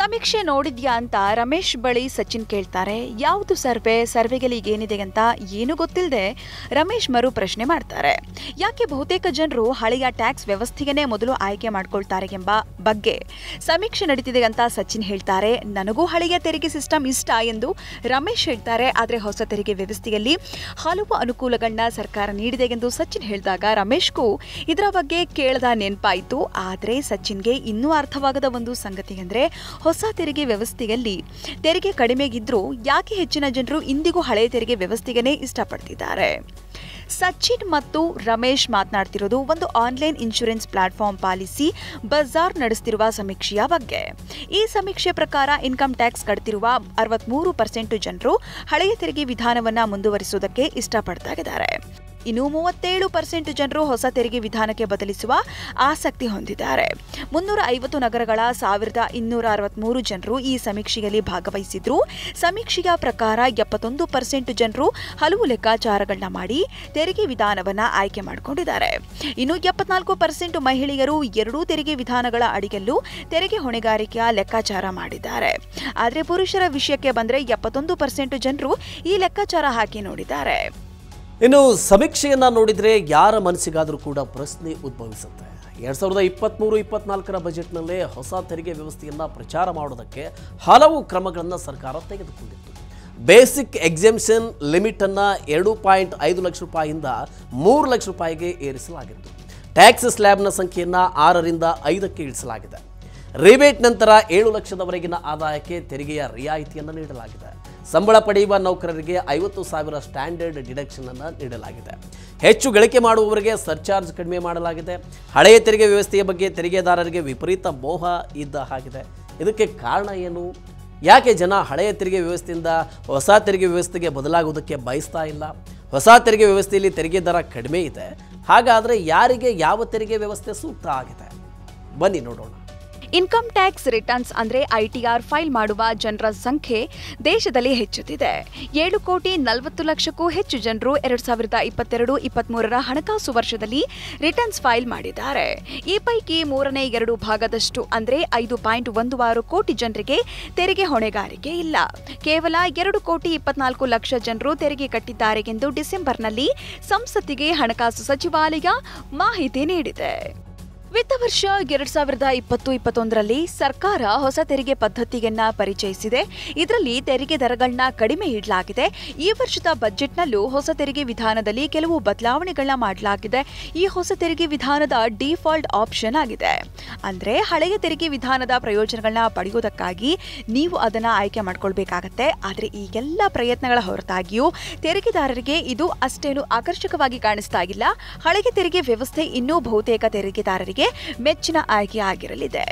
ಸಮೀಕ್ಷೆ ನೋಡಿದ್ಯಾ ಅಂತ ರಮೇಶ್ ಬಳಿ ಸಚಿನ್ ಕೇಳ್ತಾರೆ. ಯಾವುದು ಸರ್ವೆಗೆ ಈಗೇನಿದೆ ಅಂತ ಏನು ಗೊತ್ತಿಲ್ಲದೆ ರಮೇಶ್ ಮರು ಪ್ರಶ್ನೆ ಮಾಡ್ತಾರೆ. ಯಾಕೆ ಬಹುತೇಕ ಜನರು ಹಳೆಯ ಟ್ಯಾಕ್ಸ್ ವ್ಯವಸ್ಥೆಯನ್ನೇ ಮೊದಲು ಆಯ್ಕೆ ಮಾಡ್ಕೊಳ್ತಾರೆ ಎಂಬ ಬಗ್ಗೆ ಸಮೀಕ್ಷೆ ನಡೀತಿದೆ ಅಂತ ಸಚಿನ್ ಹೇಳ್ತಾರೆ. ನನಗೂ ಹಳೆಯ ತೆರಿಗೆ ಸಿಸ್ಟಮ್ ಇಷ್ಟ ಎಂದು ರಮೇಶ್ ಹೇಳ್ತಾರೆ. ಆದರೆ ಹೊಸ ತೆರಿಗೆ ವ್ಯವಸ್ಥೆಯಲ್ಲಿ ಹಲವು ಅನುಕೂಲಗಳನ್ನ ಸರ್ಕಾರ ನೀಡಿದೆ ಎಂದು ಸಚಿನ್ ಹೇಳಿದಾಗ ರಮೇಶ್ಗೂ ಇದರ ಬಗ್ಗೆ ಕೇಳದ ನೆನಪಾಯಿತು. ಆದರೆ ಸಚಿನ್ಗೆ ಇನ್ನೂ ಅರ್ಥವಾಗದ ಒಂದು ಸಂಗತಿ ಅಂದರೆ ಹೊಸ ತೆರಿಗೆ ವ್ಯವಸ್ಥೆಯಲ್ಲಿ ತೆರಿಗೆ ಕಡಿಮೆಗಿದ್ರೂ ಯಾಕೆ ಹೆಚ್ಚಿನ ಜನರು ಇಂದಿಗೂ ಹಳೆಯ ತೆರಿಗೆ ವ್ಯವಸ್ಥೆಗೇ ಇಷ್ಟಪಡ್ತಿದ್ದಾರೆ. ಸಚಿನ್ ಮತ್ತು ರಮೇಶ್ ಮಾತನಾಡ್ತಿರೋದು ಒಂದು online insurance platform policy Bazaar ನಡೆಸುತ್ತಿರುವ ಸಮೀಕ್ಷೆಯ ಬಗ್ಗೆ. ಈ ಸಮೀಕ್ಷೆ ಪ್ರಕಾರ ಇನ್ಕಮ್ ಟ್ಯಾಕ್ಸ್ ಕಟ್ತಿರುವ 63% ಜನರು ಹಳೆಯ ತೆರಿಗೆ ವಿಧಾನವನ್ನು ಮುಂದುವರಿಸುವುದಕ್ಕೆ ಇಷ್ಟಪಡ್ತಾ ಇದ್ದಾರೆ. ಇನ್ನು 37% ಜನರು ಹೊಸ ತೆರಿಗೆ ವಿಧಾನಕ್ಕೆ ಬದಲಿಸುವ ಆಸಕ್ತಿ ಹೊಂದಿದ್ದಾರೆ. 350 ನಗರಗಳ 1263 ಜನರು ಈ ಸಮೀಕ್ಷೆಯಲ್ಲಿ ಭಾಗವಹಿಸಿದ್ರು. ಸಮೀಕ್ಷೆಯ ಪ್ರಕಾರ 71% ಜನರು ಹಲವು ಲೆಕ್ಕಾಚಾರಗಳನ್ನ ಮಾಡಿ ತೆರಿಗೆ ವಿಧಾನವನ್ನ ಆಯ್ಕೆ ಮಾಡಿಕೊಂಡಿದ್ದಾರೆ. ಇನ್ನು 74% ಮಹಿಳೆಯರು ಎರಡೂ ತೆರಿಗೆ ವಿಧಾನಗಳ ಅಡಿಯಲ್ಲೂ ತೆರಿಗೆ ಹೊಣೆಗಾರಿಕೆಯ ಲೆಕ್ಕಾಚಾರ ಮಾಡಿದ್ದಾರೆ. ಆದರೆ ಪುರುಷರ ವಿಷಯಕ್ಕೆ ಬಂದರೆ 71% ಜನರು ಈ ಲೆಕ್ಕಾಚಾರ ಹಾಕಿ ನೋಡಿದ್ದಾರೆ. ಇನ್ನು ಸಮೀಕ್ಷೆಯನ್ನ ನೋಡಿದ್ರೆ ಯಾರ ಮನಸ್ಸಿಗಾದರೂ ಕೂಡ ಪ್ರಶ್ನೆ ಉದ್ಭವಿಸುತ್ತೆ. 2023-24 ಬಜೆಟ್ನಲ್ಲೇ ಹೊಸ ತೆರಿಗೆ ವ್ಯವಸ್ಥೆಯನ್ನ ಪ್ರಚಾರ ಮಾಡೋದಕ್ಕೆ ಹಲವು ಕ್ರಮಗಳನ್ನು ಸರ್ಕಾರ ತೆಗೆದುಕೊಂಡಿತ್ತು. ಬೇಸಿಕ್ ಎಕ್ಸೆಂಪ್ಷನ್ ಲಿಮಿಟ್ ಅನ್ನ 2.5 ಲಕ್ಷ ರೂಪಾಯಿಯಿಂದ 3 ಲಕ್ಷ ರೂಪಾಯಿಗೆ ಏರಿಸಲಾಗಿತ್ತು. ಟ್ಯಾಕ್ಸ್ ಸ್ಲ್ಯಾಬ್ನ ಸಂಖ್ಯೆಯನ್ನ 6ರಿಂದ 5ಕ್ಕೆ ಇಳಿಸಲಾಗಿದೆ. ರಿಬೇಟ್ ನಂತರ 7 ಲಕ್ಷದವರೆಗಿನ ಆದಾಯಕ್ಕೆ ತೆರಿಗೆಯ ರಿಯಾಯಿತಿಯನ್ನು ನೀಡಲಾಗಿದೆ. ಸಂಬಳ ಪಡೆಯುವ ನೌಕರರಿಗೆ 50,000 ಸ್ಟ್ಯಾಂಡರ್ಡ್ ಡಿಡಕ್ಷನ್ ಅನ್ನು ನೀಡಲಾಗಿದೆ. ಹೆಚ್ಚು ಗಳಿಕೆ ಮಾಡುವವರಿಗೆ ಸರ್ಚಾರ್ಜ್ ಕಡಿಮೆ ಮಾಡಲಾಗಿದೆ. ಹಳೆಯ ತೆರಿಗೆ ವ್ಯವಸ್ಥೆಯ ಬಗ್ಗೆ ತೆರಿಗೆದಾರರಿಗೆ ವಿಪರೀತ ಮೋಹ ಇದ್ದ ಹಾಗಿದೆ. ಇದಕ್ಕೆ ಕಾರಣ ಏನು? ಯಾಕೆ ಜನ ಹಳೆಯ ತೆರಿಗೆ ವ್ಯವಸ್ಥೆಯಿಂದ ಹೊಸ ತೆರಿಗೆ ವ್ಯವಸ್ಥೆಗೆ ಬದಲಾಗುವುದಕ್ಕೆ ಬಯಸ್ತಾ ಇಲ್ಲ? ಹೊಸ ತೆರಿಗೆ ವ್ಯವಸ್ಥೆಯಲ್ಲಿ ತೆರಿಗೆ ದರ ಕಡಿಮೆ ಇದೆ. ಹಾಗಾದರೆ ಯಾರಿಗೆ ಯಾವ ತೆರಿಗೆ ವ್ಯವಸ್ಥೆ ಸೂಕ್ತ ಆಗಿದೆ? ಬನ್ನಿ ನೋಡೋಣ. ಇನ್ಕಮ್ ಟ್ಯಾಕ್ಸ್ ರಿಟರ್ನ್ಸ್ ಅಂದರೆ ಐಟಿಆರ್ ಫೈಲ್ ಮಾಡುವ ಜನರ ಸಂಖ್ಯೆ ದೇಶದಲ್ಲಿ ಹೆಚ್ಚುತ್ತಿದೆ. 7,40,00,000ಕ್ಕೂ ಹೆಚ್ಚು ಜನರು 2022-23 ಹಣಕಾಸು ವರ್ಷದಲ್ಲಿ ರಿಟರ್ನ್ಸ್ ಫೈಲ್ ಮಾಡಿದ್ದಾರೆ. ಈ ಪೈಕಿ 2/3 ಭಾಗದಷ್ಟು ಅಂದರೆ 5.16 ಕೋಟಿ ಜನರಿಗೆ ತೆರಿಗೆ ಹೊಣೆಗಾರಿಕೆ ಇಲ್ಲ. ಕೇವಲ 2,24,00,000 ಜನರು ತೆರಿಗೆ ಕಟ್ಟಿದ್ದಾರೆ ಎಂದು ಡಿಸೆಂಬರ್ನಲ್ಲಿ ಸಂಸತ್ತಿಗೆ ಹಣಕಾಸು ಸಚಿವಾಲಯ ಮಾಹಿತಿ ನೀಡಿದೆ. ವಿತ್ತ ವರ್ಷ 2020-21ರಲ್ಲಿ ಸರ್ಕಾರ ಹೊಸ ತೆರಿಗೆ ಪದ್ಧತಿಯನ್ನ ಪರಿಚಯಿಸಿದೆ. ಇದರಲ್ಲಿ ತೆರಿಗೆ ದರಗಳನ್ನ ಕಡಿಮೆ ಇಡಲಾಗಿದೆ. ಈ ವರ್ಷದ ಬಜೆಟ್ನಲ್ಲೂ ಹೊಸ ತೆರಿಗೆ ವಿಧಾನದಲ್ಲಿ ಕೆಲವು ಬದಲಾವಣೆಗಳನ್ನ ಮಾಡಲಾಗಿದೆ. ಈ ಹೊಸ ತೆರಿಗೆ ವಿಧಾನದ ಡಿಫಾಲ್ಟ್ ಆಪ್ಷನ್ ಆಗಿದೆ. ಅಂದ್ರೆ ಹಳೆಯ ತೆರಿಗೆ ವಿಧಾನದ ಪ್ರಯೋಜನಗಳನ್ನ ಪಡೆಯುವುದಕ್ಕಾಗಿ ನೀವು ಅದನ್ನ ಆಯ್ಕೆ ಮಾಡ್ಕೊಳ್ಬೇಕಾಗತ್ತೆ. ಆದರೆ ಈ ಎಲ್ಲ ಪ್ರಯತ್ನಗಳ ಹೊರತಾಗಿಯೂ ತೆರಿಗೆದಾರರಿಗೆ ಇದು ಅಷ್ಟೇನು ಆಕರ್ಷಕವಾಗಿ ಕಾಣಿಸ್ತಾ ಇಲ್ಲ. ಹಳೆಯ ತೆರಿಗೆ ವ್ಯವಸ್ಥೆ ಇನ್ನೂ ಬಹುತೇಕ ತೆರಿಗೆದಾರರಿಗೆ ಮೆಚ್ಚಿನ ಆಯ್ಕೆ ಆಗಿರಲಿದೆ.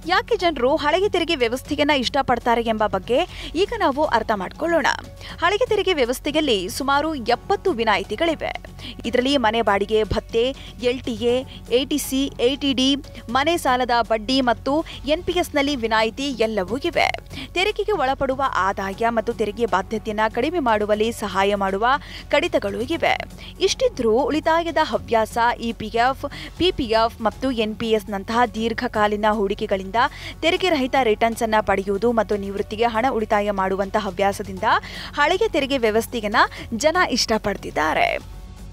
ಯಾಕೆ ಜನರು ಹಳೆಯ ತೆರಿಗೆ ವ್ಯವಸ್ಥೆಯನ್ನ ಇಷ್ಟಪಡ್ತಾರೆ ಎಂಬ ಬಗ್ಗೆ ಈಗ ನಾವು ಅರ್ಥ ಮಾಡಿಕೊಳ್ಳೋಣ. ಹಳೆಯ ತೆರಿಗೆ ವ್ಯವಸ್ಥೆಯಲ್ಲಿ ಸುಮಾರು 70 ವಿನಾಯಿತಿಗಳಿವೆ. ಇದರಲ್ಲಿ ಮನೆ ಬಾಡಿಗೆ ಭತ್ಯೆ, ಎಲ್ಟಿಎ, ಎಟಿಸಿ, ಎಟಿಡಿ, ಮನೆ ಸಾಲದ ಬಡ್ಡಿ ಮತ್ತು ಎನ್ಪಿಎಸ್ನಲ್ಲಿ ವಿನಾಯಿತಿ ಎಲ್ಲವೂ ಇವೆ. ತೆರಿಗೆಗೆ ಒಳಪಡುವ ಆದಾಯ ಮತ್ತು ತೆರಿಗೆ ಬಾಧ್ಯತೆಯನ್ನು ಕಡಿಮೆ ಮಾಡುವಲ್ಲಿ ಸಹಾಯ ಮಾಡುವ ಕಡಿತಗಳು ಇವೆ. ಇಷ್ಟಿದ್ರೂ ಉಳಿತಾಯದ ಹವ್ಯಾಸ, ಇಪಿಎಫ್, ಪಿಪಿಎಫ್ ಮತ್ತು ಎನ್ಪಿಎಸ್ನಂತಹ ದೀರ್ಘಕಾಲೀನ ಹೂಡಿಕೆಗಳಿಂದ ತೆರಿಗೆ ರಹಿತ ರಿಟರ್ನ್ಸ್ ಅನ್ನು ಪಡೆಯುವುದು ಮತ್ತು ನಿವೃತ್ತಿಗೆ ಹಣ ಉಳಿತಾಯ ಮಾಡುವಂತಹ ಹವ್ಯಾಸದಿಂದ ಹಳೆಯ ತೆರಿಗೆ ವ್ಯವಸ್ಥೆಯನ್ನ ಜನ ಇಷ್ಟಪಡ್ತಿದ್ದಾರೆ.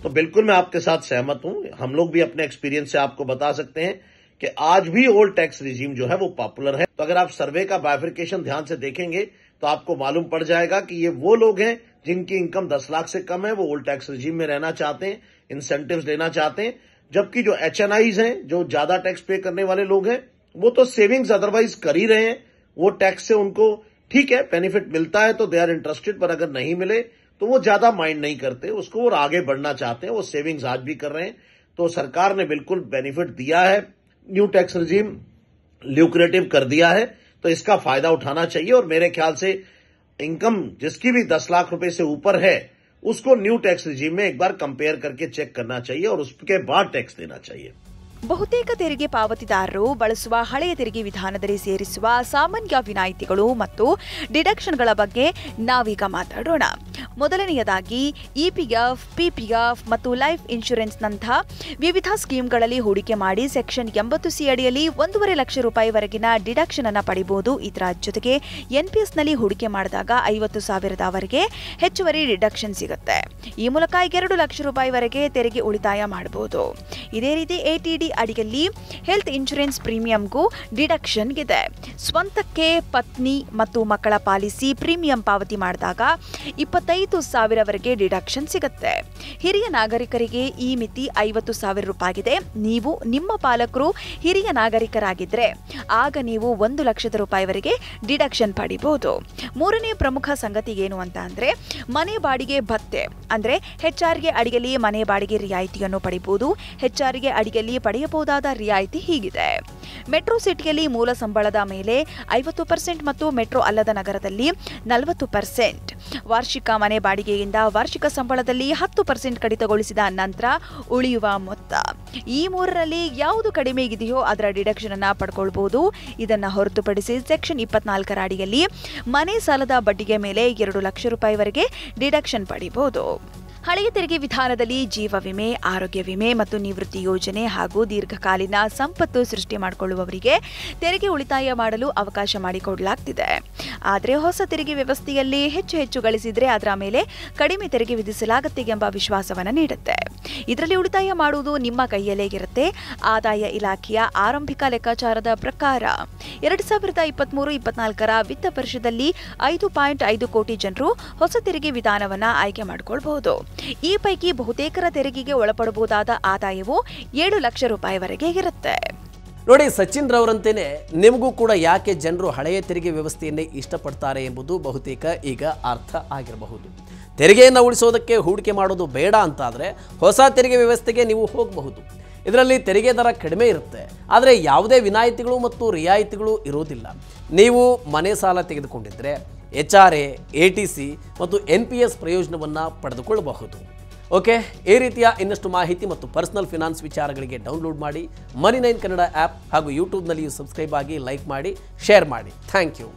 तो बिल्कुल मैं आपके साथ सहमत हूं. हम लोग भी अपने एक्सपीरियंस से आपको बता सकते हैं कि आज भी ओल्ड टैक्स रिजीम जो है वो पॉपुलर है. तो अगर आप सर्वे का बाइफिकेशन ध्यान से देखेंगे तो आपको मालूम पड़ जाएगा कि ये वो लोग हैं जिनकी इनकम 10 लाख से कम है, वो ओल्ड टैक्स रिजीम में रहना चाहते हैं, इंसेंटिव्स लेना चाहते हैं. जबकि जो एचएनआईज हैं, जो ज्यादा टैक्स पे करने वाले लोग हैं, वो तो सेविंग्स अदरवाइज कर ही रहे हैं. वो टैक्स से उनको ठीक है बेनिफिट मिलता है तो दे आर इंटरेस्टेड, पर अगर नहीं मिले तो वो ज्यादा माइंड नहीं करते उसको, वो आगे बढ़ना चाहते हैं. वो सेविंग्स आज भी कर रहे हैं. तो सरकार ने बिल्कुल बेनिफिट दिया है, न्यू टैक्स रिजीम ल्यूक्रेटिव कर दिया है, तो इसका फायदा उठाना चाहिए. और मेरे ख्याल से इनकम जिसकी भी 10 लाख रुपए से ऊपर है उसको न्यू टैक्स रिजीम में एक बार कंपेयर करके चेक करना चाहिए और उसके बाद टैक्स देना चाहिए. ಬಹುತೇಕ ತೆರಿಗೆ ಪಾವತಿದಾರರು ಬಳಸುವ ಹಳೆಯ ತೆರಿಗೆ ವಿಧಾನದಲ್ಲಿ ಸೇರಿಸುವ ಸಾಮಾನ್ಯ ವಿನಾಯಿತಿಗಳು ಮತ್ತು ಡಿಡಕ್ಷನ್ಗಳ ಬಗ್ಗೆ ನಾವೀಗ ಮಾತಾಡೋಣ. ಮೊದಲನೆಯದಾಗಿ ಇಪಿಎಫ್, ಪಿಪಿಎಫ್ ಮತ್ತು ಲೈಫ್ ಇನ್ಶೂರೆನ್ಸ್ನಂತಹ ವಿವಿಧ ಸ್ಕೀಮ್ಗಳಲ್ಲಿ ಹೂಡಿಕೆ ಮಾಡಿ ಸೆಕ್ಷನ್ 80C ಅಡಿಯಲ್ಲಿ 1.5 ಲಕ್ಷ ರೂಪಾಯಿವರೆಗಿನ ಡಿಡಕ್ಷನ್ ಅನ್ನು ಪಡೆಯಬಹುದು. ಇದರ ಜೊತೆಗೆ ಎನ್ಪಿಎಸ್ನಲ್ಲಿ ಹೂಡಿಕೆ ಮಾಡಿದಾಗ 50,000ವರೆಗೆ ಹೆಚ್ಚುವರಿ ಡಿಡಕ್ಷನ್ ಸಿಗುತ್ತೆ. ಈ ಮೂಲಕ 2 ಲಕ್ಷ ರೂಪಾಯಿವರೆಗೆ ತೆರಿಗೆ ಉಳಿತಾಯ ಮಾಡಬಹುದು. ಇದೇ ರೀತಿ ಎಟಿಡಿ ಅಡಿಯಲ್ಲಿ ಹೆಲ್ತ್ ಇನ್ಶೂರೆನ್ಸ್ ಪ್ರೀಮಿಯಂಗೂ ಡಿಡಕ್ಷನ್ ಇದೆ. ಸ್ವಂತಕ್ಕೆ ಪತ್ನಿ ಮತ್ತು ಮಕ್ಕಳ ಪಾಲಿಸಿ ಪ್ರೀಮಿಯಂ ಪಾವತಿ ಮಾಡಿದಾಗ 25,000ವರೆಗೆ ಡಿಡಕ್ಷನ್ ಸಿಗುತ್ತೆ. ಹಿರಿಯ ನಾಗರಿಕರಿಗೆ ಈ ಮಿತಿ 50,000 ರೂಪಾಯಿಗಿದೆ. ನೀವು ನಿಮ್ಮ ಪಾಲಕರು ಹಿರಿಯ ನಾಗರಿಕರಾಗಿದ್ದರೆ ಆಗ ನೀವು 1 ಲಕ್ಷದ ರೂಪಾಯಿವರೆಗೆ ಡಿಡಕ್ಷನ್ ಪಡಿಬಹುದು. ಮೂರನೇ ಪ್ರಮುಖ ಸಂಗತಿ ಏನು ಅಂತ ಅಂದ್ರೆ ಮನೆ ಬಾಡಿಗೆ ಭತ್ಯೆ ಅಂದ್ರೆ ಹೆಚ್ಆರ್ಗೆ ಅಡಿಯಲ್ಲಿ ಮನೆ ಬಾಡಿಗೆ ರಿಯಾಯಿತಿಯನ್ನು ಪಡಿಬಹುದು. ಹೆಚ್ಆರ್ಗೆ ಅಡಿಯಲ್ಲಿ ಪಡೆಯಬಹುದಾದ ರಿಯಾಯಿತಿ ಹೀಗಿದೆ. ಮೆಟ್ರೋ ಸಿಟಿಯಲ್ಲಿ ಮೂಲ ಸಂಬಳದ ಮೇಲೆ 50% ಮತ್ತು ಮೆಟ್ರೋ ಅಲ್ಲದ ನಗರದಲ್ಲಿ 40%. ವಾರ್ಷಿಕ ಮನೆ ಬಾಡಿಗೆಯಿಂದ ವಾರ್ಷಿಕ ಸಂಬಳದಲ್ಲಿ 10% ಕಡಿತಗೊಳಿಸಿದ ನಂತರ ಉಳಿಯುವ ಮೊತ್ತ. ಈ ಮೂರರಲ್ಲಿ ಯಾವುದು ಕಡಿಮೆ ಇದೆಯೋ ಅದರ ಡಿಡಕ್ಷನ್ ಅನ್ನು ಪಡ್ಕೊಳ್ಬಹುದು. ಇದನ್ನು ಹೊರತುಪಡಿಸಿ ಸೆಕ್ಷನ್ 24 ಅಡಿಯಲ್ಲಿ ಮನೆ ಸಾಲದ ಬಡ್ಡಿಗೆ ಮೇಲೆ 2 ಲಕ್ಷ ರೂಪಾಯಿವರೆಗೆ ಡಿಡಕ್ಷನ್ ಪಡೆಯಬಹುದು. ಹಳೆಯ ತೆರಿಗೆ ವಿಧಾನದಲ್ಲಿ ಜೀವ ವಿಮೆ, ಆರೋಗ್ಯ ವಿಮೆ ಮತ್ತು ನಿವೃತ್ತಿ ಯೋಜನೆ ಹಾಗೂ ದೀರ್ಘಕಾಲೀನ ಸಂಪತ್ತು ಸೃಷ್ಟಿ ಮಾಡಿಕೊಳ್ಳುವವರಿಗೆ ತೆರಿಗೆ ಉಳಿತಾಯ ಮಾಡಲು ಅವಕಾಶ ಮಾಡಿಕೊಡಲಾಗ್ತಿದೆ. ಆದರೆ ಹೊಸ ತೆರಿಗೆ ವ್ಯವಸ್ಥೆಯಲ್ಲಿ ಹೆಚ್ಚು ಗಳಿಸಿದರೆ ಅದರ ಮೇಲೆ ಕಡಿಮೆ ತೆರಿಗೆ ವಿಧಿಸಲಾಗುತ್ತೆ ಎಂಬ ವಿಶ್ವಾಸವನ್ನು ನೀಡುತ್ತೆ. ಇದರಲ್ಲಿ ಉಳಿತಾಯ ಮಾಡುವುದು ನಿಮ್ಮ ಕೈಯಲ್ಲೇ ಇರುತ್ತೆ. ಆದಾಯ ಇಲಾಖೆಯ ಆರಂಭಿಕ ಲೆಕ್ಕಾಚಾರದ ಪ್ರಕಾರ 2023-24 ವಿತ್ತ ವರ್ಷದಲ್ಲಿ 5.5 ಕೋಟಿ ಜನರು ಹೊಸ ತೆರಿಗೆ ವಿಧಾನವನ್ನು ಆಯ್ಕೆ ಮಾಡಿಕೊಳ್ಳಬಹುದು. ಈ ಪೈಕಿ ಬಹುತೇಕರ ತೆರಿಗೆಗೆ ಒಳಪಡಬಹುದಾದ ಆದಾಯವು 7 ಲಕ್ಷ ರೂಪಾಯಿವರೆಗೆ ಇರುತ್ತೆ. ನೋಡಿ, ಸಚಿನ್ ರವರಂತೆಯೇ ನಿಮಗೂ ಕೂಡ ಯಾಕೆ ಜನರು ಹಳೆಯ ತೆರಿಗೆ ವ್ಯವಸ್ಥೆಯನ್ನೇ ಇಷ್ಟಪಡ್ತಾರೆ ಎಂಬುದು ಬಹುತೇಕ ಈಗ ಅರ್ಥ ಆಗಿರಬಹುದು. ತೆರಿಗೆಯನ್ನು ಉಳಿಸೋದಕ್ಕೆ ಹೂಡಿಕೆ ಮಾಡೋದು ಬೇಡ ಅಂತಾದರೆ ಹೊಸ ತೆರಿಗೆ ವ್ಯವಸ್ಥೆಗೆ ನೀವು ಹೋಗಬಹುದು. ಇದರಲ್ಲಿ ತೆರಿಗೆ ದರ ಕಡಿಮೆ ಇರುತ್ತೆ, ಆದರೆ ಯಾವುದೇ ವಿನಾಯಿತಿಗಳು ಮತ್ತು ರಿಯಾಯಿತಿಗಳು ಇರೋದಿಲ್ಲ. ನೀವು ಮನೆ ಸಾಲ ತೆಗೆದುಕೊಂಡಿದ್ದರೆ HRA, ATC ಮತ್ತು NPS ಪ್ರಯೋಜನವನ್ನು ಪಡೆದುಕೊಳ್ಳಬಹುದು. ಓಕೆ, ಈ ರೀತಿಯ ಇನ್ನಷ್ಟು ಮಾಹಿತಿ ಮತ್ತು ಪರ್ಸನಲ್ ಫಿನಾನ್ಸ್ ವಿಚಾರಗಳಿಗೆ ಡೌನ್ಲೋಡ್ ಮಾಡಿ Money9 ಕನ್ನಡ ಆ್ಯಪ್ ಹಾಗೂ ಯೂಟ್ಯೂಬ್ನಲ್ಲಿಯೂ ಸಬ್ಸ್ಕ್ರೈಬ್ ಆಗಿ, ಲೈಕ್ ಮಾಡಿ, ಶೇರ್ ಮಾಡಿ. Thank you.